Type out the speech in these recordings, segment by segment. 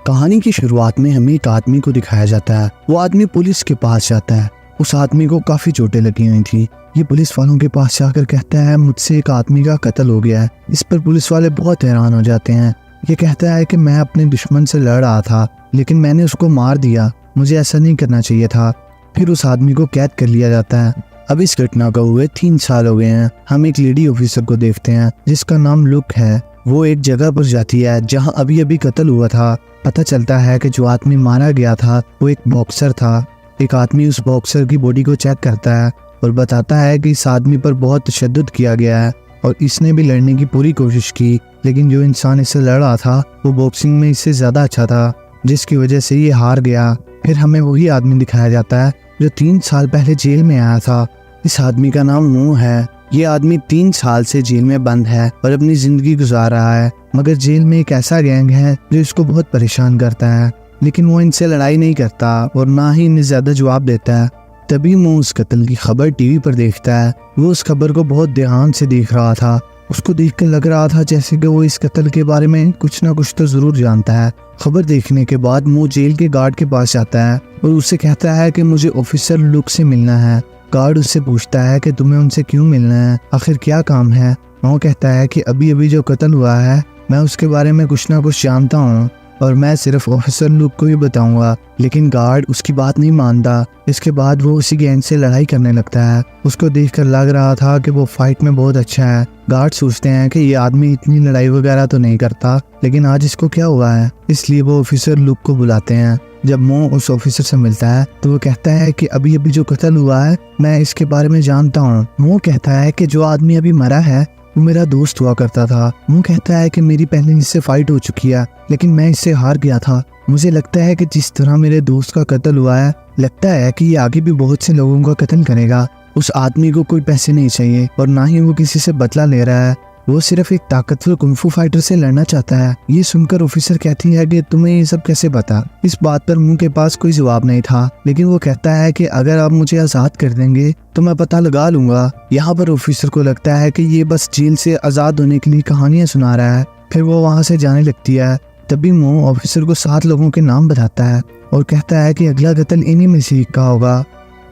कहानी की शुरुआत में हमें एक आदमी को दिखाया जाता है। वो आदमी पुलिस के पास जाता है। उस आदमी को काफी चोटें लगी हुई थी। ये पुलिस वालों के पास जाकर कहता है मुझसे एक आदमी का कत्ल हो गया है। इस पर पुलिस वाले बहुत हैरान हो जाते हैं। ये कहता है कि मैं अपने दुश्मन से लड़ रहा था लेकिन मैंने उसको मार दिया, मुझे ऐसा नहीं करना चाहिए था। फिर उस आदमी को कैद कर लिया जाता है। अब इस घटना को हुए 3 साल हो गए हैं। हम एक लेडी ऑफिसर को देखते हैं जिसका नाम लुक है। वो एक जगह पर जाती है जहां अभी अभी कत्ल हुआ था। पता चलता है कि जो आदमी मारा गया था वो एक बॉक्सर था। एक आदमी उस बॉक्सर की बॉडी को चेक करता है और बताता है कि इस आदमी पर बहुत तशद्दुद किया गया है और इसने भी लड़ने की पूरी कोशिश की, लेकिन जो इंसान इससे लड़ रहा था वो बॉक्सिंग में इससे ज़्यादा अच्छा था, जिसकी वजह से ये हार गया। फिर हमें वही आदमी दिखाया जाता है जो 3 साल पहले जेल में आया था। इस आदमी का नाम नूह है। ये आदमी 3 साल से जेल में बंद है और अपनी ज़िंदगी गुजार रहा है, मगर जेल में एक ऐसा गैंग है जो इसको बहुत परेशान करता है, लेकिन वो इनसे लड़ाई नहीं करता और ना ही इन्हें ज़्यादा जवाब देता है। तभी वो उस कत्ल की खबर टीवी पर देखता है। वो उस खबर को बहुत ध्यान से देख रहा था। उसको देखकर लग रहा था जैसे कि वो इस कत्ल के बारे में कुछ ना कुछ तो ज़रूर जानता है। खबर देखने के बाद वो जेल के गार्ड के पास जाता है और उससे कहता है कि मुझे ऑफिसर लुक से मिलना है। गार्ड उससे पूछता है कि तुम्हें उनसे क्यों मिलना है, आखिर क्या काम है। वो कहता है कि अभी अभी जो कत्ल हुआ है मैं उसके बारे में कुछ ना कुछ जानता हूँ और मैं सिर्फ ऑफिसर लुक को ही बताऊंगा। लेकिन गार्ड उसकी बात नहीं मानता। इसके बाद वो उसी गैंग से लड़ाई करने लगता है। उसको देखकर लग रहा था कि वो फाइट में बहुत अच्छा है। गार्ड सोचते हैं कि ये आदमी इतनी लड़ाई वगैरह तो नहीं करता, लेकिन आज इसको क्या हुआ है, इसलिए वो ऑफिसर लुक को बुलाते हैं। जब मो उस ऑफिसर से मिलता है तो वो कहता है कि अभी अभी जो कत्ल हुआ है मैं इसके बारे में जानता हूँ। वो कहता है कि जो आदमी अभी मरा है वो मेरा दोस्त हुआ करता था। वो कहता है कि मेरी पहले इससे फाइट हो चुकी है लेकिन मैं इससे हार गया था। मुझे लगता है कि जिस तरह मेरे दोस्त का कत्ल हुआ है, लगता है कि ये आगे भी बहुत से लोगों का कत्ल करेगा। उस आदमी को कोई पैसे नहीं चाहिए और ना ही वो किसी से बदला ले रहा है। वो सिर्फ एक ताकतवर कुंफू फाइटर से लड़ना चाहता है। ये सुनकर ऑफिसर कहती है कि तुम्हें ये सब कैसे पता। इस बात पर मुंह के पास कोई जवाब नहीं था, लेकिन वो कहता है कि अगर आप मुझे आजाद कर देंगे तो मैं पता लगा लूंगा। यहाँ पर ऑफिसर को लगता है कि ये बस जेल से आजाद होने के लिए कहानियां सुना रहा है। फिर वो वहाँ से जाने लगती है। तभी वो ऑफिसर को 7 लोगों के नाम बताता है और कहता है कि अगला कत्ल इन्हीं में से एक का होगा।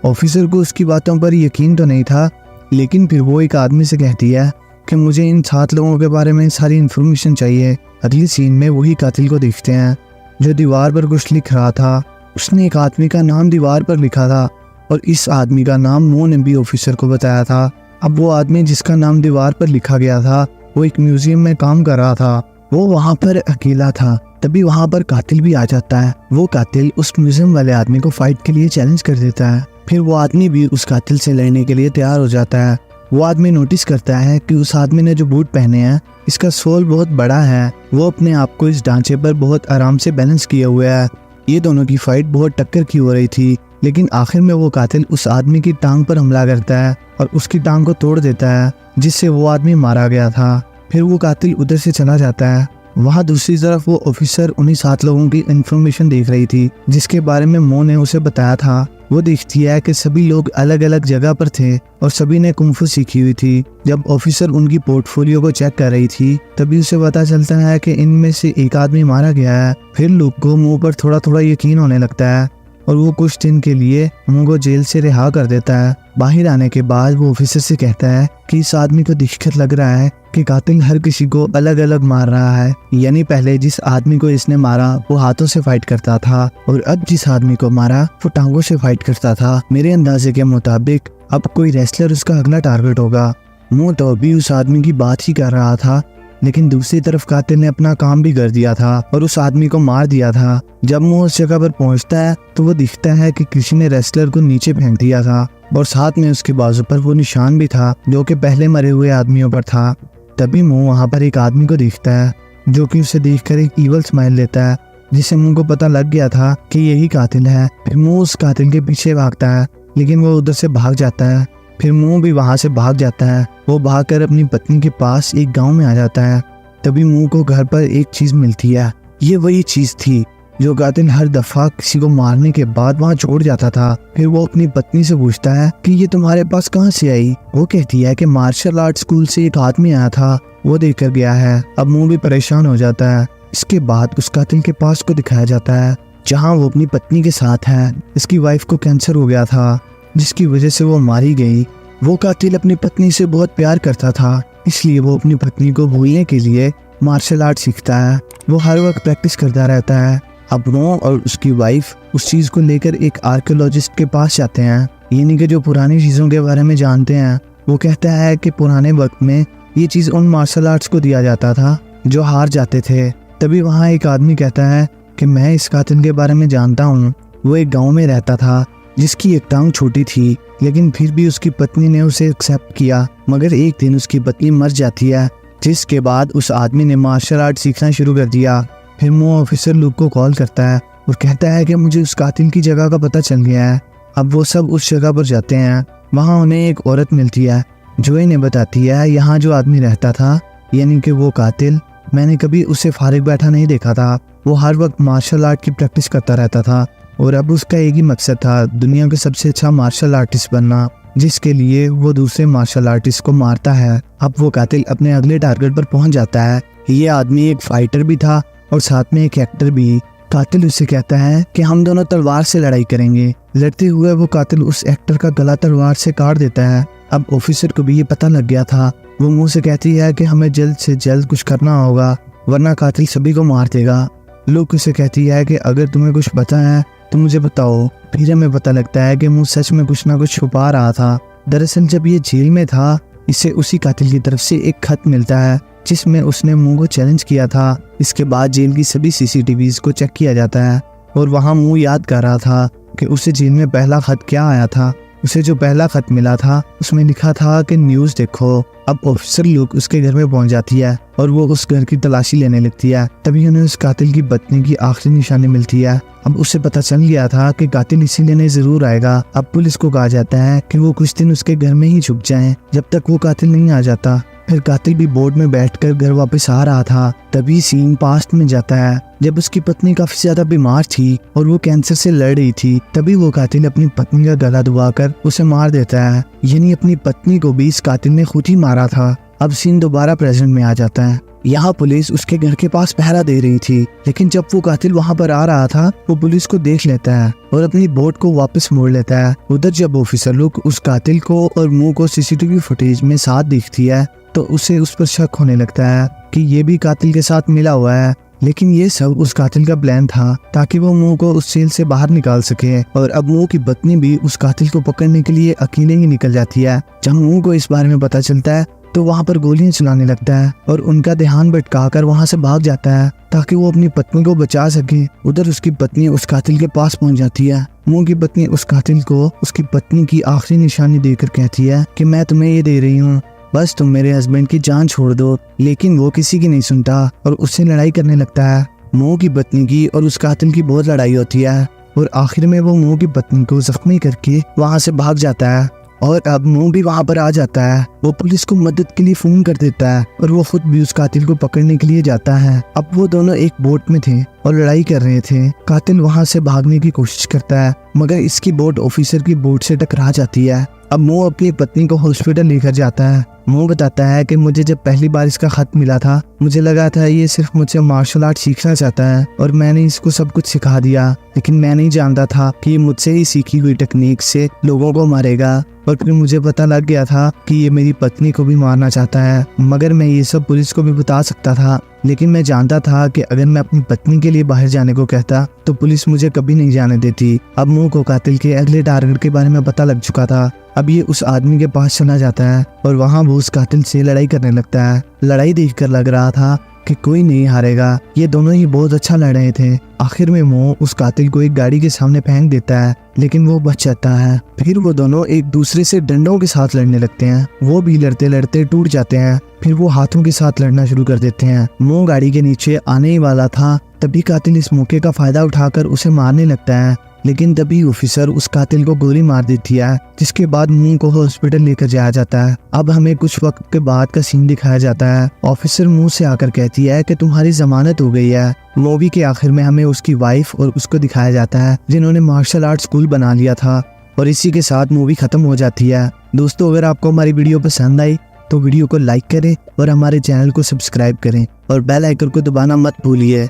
ऑफिसर को उसकी बातों पर यकीन तो नहीं था, लेकिन फिर वो एक आदमी से कहती है कि मुझे इन 7 लोगों के बारे में सारी इन्फॉर्मेशन चाहिए। अगली सीन में वही कातिल को देखते हैं जो दीवार पर कुछ लिख रहा था। उसने एक आदमी का नाम दीवार पर लिखा था और इस आदमी का नाम मो ने भी ऑफिसर को बताया था। अब वो आदमी जिसका नाम दीवार पर लिखा गया था वो एक म्यूजियम में काम कर रहा था। वो वहाँ पर अकेला था। तभी वहाँ पर कातिल भी आ जाता है। वो कातिल उस म्यूजियम वाले आदमी को फाइट के लिए चैलेंज कर देता है। फिर वो आदमी भी उस कातिल से लड़ने के लिए तैयार हो जाता है। वो आदमी नोटिस करता है कि उस आदमी ने जो बूट पहने हैं इसका सोल बहुत बड़ा है। वो अपने आप को इस ढांचे पर बहुत आराम से बैलेंस किए हुए है। ये दोनों की फाइट बहुत टक्कर की हो रही थी, लेकिन आखिर में वो कातिल उस आदमी की टांग पर हमला करता है और उसकी टांग को तोड़ देता है, जिससे वो आदमी मारा गया था। फिर वो कातिल उधर से चला जाता है। वहाँ दूसरी तरफ वो ऑफिसर उन्हीं 7 लोगों की इन्फॉर्मेशन देख रही थी जिसके बारे में मो ने उसे बताया था। वो देखती है कि सभी लोग अलग अलग जगह पर थे और सभी ने कुंफू सीखी हुई थी। जब ऑफिसर उनकी पोर्टफोलियो को चेक कर रही थी तभी उसे पता चलता है कि इनमें से एक आदमी मारा गया है। फिर लुक को मुंह पर थोड़ा थोड़ा यकीन होने लगता है और वो कुछ दिन के लिए मुंह को जेल से रिहा कर देता है। बाहर आने के बाद वो ऑफिसर से कहता है कि इस आदमी को देखकर लग रहा है कि कातिल हर किसी को अलग अलग मार रहा है। यानी पहले जिस आदमी को इसने मारा वो हाथों से फाइट करता था और अब जिस आदमी को मारा वो टांगों से फाइट करता था। मेरे अंदाजे के मुताबिक अब कोई रेसलर उसका अगला टारगेट होगा। मुंह तो अभी उस आदमी की बात ही कर रहा था, लेकिन दूसरी तरफ कातिल ने अपना काम भी कर दिया था और उस आदमी को मार दिया था। जब वो उस जगह पर पहुंचता है तो वो दिखता है कि किसी ने रेसलर को नीचे फेंक दिया था और साथ में उसके बाजू पर वो निशान भी था जो कि पहले मरे हुए आदमियों पर था। तभी मुंह वहाँ पर एक आदमी को देखता है जो कि उसे देखकर एक ईवल स्माइल लेता है, जिससे मुंह को पता लग गया था कि यही कातिल है। फिर मुंह उस कातिल के पीछे भागता है, लेकिन वो उधर से भाग जाता है। फिर मुंह भी वहाँ से भाग जाता है। वो भागकर अपनी पत्नी के पास एक गांव में आ जाता है। तभी मुंह को घर पर एक चीज मिलती है। ये वही चीज थी जो कातिल हर दफा किसी को मारने के बाद वहाँ छोड़ जाता था। फिर वो अपनी पत्नी से पूछता है कि ये तुम्हारे पास कहाँ से आई। वो कहती है कि मार्शल आर्ट स्कूल से एक आदमी आया था, वो देकर गया है। अब मुंह भी परेशान हो जाता है। इसके बाद उस कातिल के पास को दिखाया जाता है जहां वो अपनी पत्नी के साथ है। इसकी वाइफ को कैंसर हो गया था जिसकी वजह से वो मारी गई। वो कातिल अपनी पत्नी से बहुत प्यार करता था, इसलिए वो अपनी पत्नी को भूलने के लिए मार्शल आर्ट सीखता है। वो हर वक्त प्रैक्टिस करता रहता है। अब वो और उसकी वाइफ उस चीज़ को लेकर एक आर्कियोलॉजिस्ट के पास जाते हैं, यानी कि जो पुरानी चीज़ों के बारे में जानते हैं। वो कहता है कि पुराने वक्त में ये चीज़ उन मार्शल आर्ट्स को दिया जाता था जो हार जाते थे। तभी वहाँ एक आदमी कहता है कि मैं इस कातिल के बारे में जानता हूँ। वो एक गाँव में रहता था जिसकी एक टांग छोटी थी, लेकिन फिर भी उसकी पत्नी ने उसे एक्सेप्ट किया। मगर एक दिन उसकी पत्नी मर जाती है, जिसके बाद उस आदमी ने मार्शल आर्ट सीखना शुरू कर दिया। फिर वो ऑफिसर लुक को कॉल करता है और कहता है कि मुझे उस कातिल की जगह का पता चल गया है। अब वो सब उस जगह पर जाते हैं। वहाँ उन्हें एक औरत मिलती है जो इन्हें बताती है यहाँ जो आदमी रहता था, यानी कि वो कातिल, मैंने कभी उसे फारिग बैठा नहीं देखा था। वो हर वक्त मार्शल आर्ट की प्रैक्टिस करता रहता था और अब उसका एक ही मकसद था, दुनिया के सबसे अच्छा मार्शल आर्टिस्ट बनना, जिसके लिए वो दूसरे मार्शल आर्टिस्ट को मारता है। अब वो कातिल अपने अगले टारगेट पर पहुंच जाता है। ये आदमी एक फाइटर भी था और साथ में एक एक्टर भी। कातिल उससे कहता है कि हम दोनों तलवार से लड़ाई करेंगे। लड़ते हुए वो कातिल उस एक्टर का गला तलवार से काट देता है। अब ऑफिसर को भी ये पता लग गया था। वो मुंह से कहती है कि हमें जल्द से जल्द कुछ करना होगा वरना कातिल सभी को मार देगा। लोग उसे कहती है कि अगर तुम्हें कुछ पता है तो मुझे बताओ। फिर हमें पता लगता है कि मुंह सच में कुछ ना कुछ छुपा रहा था। दरअसल जब ये जेल में था, इसे उसी कातिल की तरफ से एक खत मिलता है जिसमें उसने मुंह को चैलेंज किया था। इसके बाद जेल की सभी सीसीटीवीज को चेक किया जाता है और वहाँ मुंह याद कर रहा था कि उसे जेल में पहला खत क्या आया था। उसे जो पहला खत मिला था उसमें लिखा था कि न्यूज़ देखो। अब ऑफिसर लुक उसके घर में पहुंच जाती है और वो उस घर की तलाशी लेने लगती है। तभी उन्हें उस कातिल की पत्नी की आखिरी निशानी मिलती है। अब उसे पता चल गया था कि कातिल इसी लेने जरूर आएगा। अब पुलिस को कहा जाता है कि वो कुछ दिन उसके घर में ही छुप जाएं जब तक वो कातिल नहीं आ जाता। फिर कातिल भी बोट में बैठकर घर वापस आ रहा था। तभी सीन पास्ट में जाता है जब उसकी पत्नी काफी ज्यादा बीमार थी और वो कैंसर से लड़ रही थी। तभी वो कातिल अपनी पत्नी का गला दबाकर उसे मार देता है, यानी अपनी पत्नी को भी इस कातिल ने खुद ही मारा था। अब सीन दोबारा प्रेजेंट में आ जाता है। यहाँ पुलिस उसके घर के पास पहरा दे रही थी, लेकिन जब वो कातिल वहाँ पर आ रहा था वो पुलिस को देख लेता है और अपनी बोट को वापस मोड़ लेता है। उधर जब ऑफिसर लोग उस कातिल को और मुंह को सीसीटीवी फुटेज में साथ दिखती है तो उसे उस पर शक होने लगता है कि ये भी कातिल के साथ मिला हुआ है। लेकिन ये सब उस कातिल का प्लान था ताकि वो मुंह को उस जेल से बाहर निकाल सके। और अब मुंह की पत्नी भी उस कातिल को पकड़ने के लिए अकेले ही निकल जाती है। जब मुंह को इस बारे में पता चलता है तो वहाँ पर गोलियां चलाने लगता है और उनका ध्यान भटकाकर वहाँ से भाग जाता है ताकि वो अपनी पत्नी को बचा सके। उधर उसकी पत्नी उस कातिल के पास पहुँच जाती है। मुंह की पत्नी उस कातिल को उसकी पत्नी की आखिरी निशानी देकर कहती है कि मैं तुम्हें ये दे रही हूँ, बस तुम मेरे हस्बैंड की जान छोड़ दो। लेकिन वो किसी की नहीं सुनता और उससे लड़ाई करने लगता है। मुंह की पत्नी की और उस कातिल की बहुत लड़ाई होती है और आखिर में वो मुंह की पत्नी को जख्मी करके वहाँ से भाग जाता है। और अब मुंह भी वहाँ पर आ जाता है। वो पुलिस को मदद के लिए फोन कर देता है और वो खुद भी उस कातिल को पकड़ने के लिए जाता है। अब वो दोनों एक बोट में थे और लड़ाई कर रहे थे। कातिल वहाँ से भागने की कोशिश करता है मगर इसकी बोट ऑफिसर की बोट से टकरा जाती है। अब मुंह अपनी पत्नी को हॉस्पिटल लेकर जाता है। मुंह बताता है कि मुझे जब पहली बार इसका खत मिला था मुझे लगा था ये सिर्फ मुझसे मार्शल आर्ट सीखना चाहता है और मैंने इसको सब कुछ सिखा दिया, लेकिन मैं नहीं जानता था कि ये मुझसे ही सीखी हुई टेक्निक से लोगों को मारेगा। और फिर मुझे पता लग गया था कि ये मेरी पत्नी को भी मारना चाहता है, मगर मैं ये सब पुलिस को भी बता सकता था। लेकिन मैं जानता था कि अगर मैं अपनी पत्नी के लिए बाहर जाने को कहता तो पुलिस मुझे कभी नहीं जाने देती। अब मुंह को कातिल के अगले टारगेट के बारे में पता लग चुका था। अब ये उस आदमी के पास चला जाता है और वहाँ वो उस कातिल से लड़ाई करने लगता है। लड़ाई देखकर लग रहा था कि कोई नहीं हारेगा। ये दोनों ही बहुत अच्छा लड़ रहे थे। आखिर में वो उस कातिल को एक गाड़ी के सामने फेंक देता है, लेकिन वो बच जाता है। फिर वो दोनों एक दूसरे से डंडों के साथ लड़ने लगते हैं। वो भी लड़ते लड़ते टूट जाते हैं। फिर वो हाथों के साथ लड़ना शुरू कर देते हैं। वो गाड़ी के नीचे आने ही वाला था, तभी कातिल इस मौके का फायदा उठाकर उसे मारने लगता है। लेकिन तभी ऑफिसर उस कातिल को गोली मार देती है, जिसके बाद मुंह को हॉस्पिटल लेकर जाया जाता है। अब हमें कुछ वक्त के बाद का सीन दिखाया जाता है। ऑफिसर मुंह से आकर कहती है कि तुम्हारी जमानत हो गई है। मूवी के आखिर में हमें उसकी वाइफ और उसको दिखाया जाता है जिन्होंने मार्शल आर्ट स्कूल बना लिया था। और इसी के साथ मूवी खत्म हो जाती है। दोस्तों, अगर आपको हमारी वीडियो पसंद आई तो वीडियो को लाइक करें और हमारे चैनल को सब्सक्राइब करें और बेल आइकन को दबाना मत भूलिए।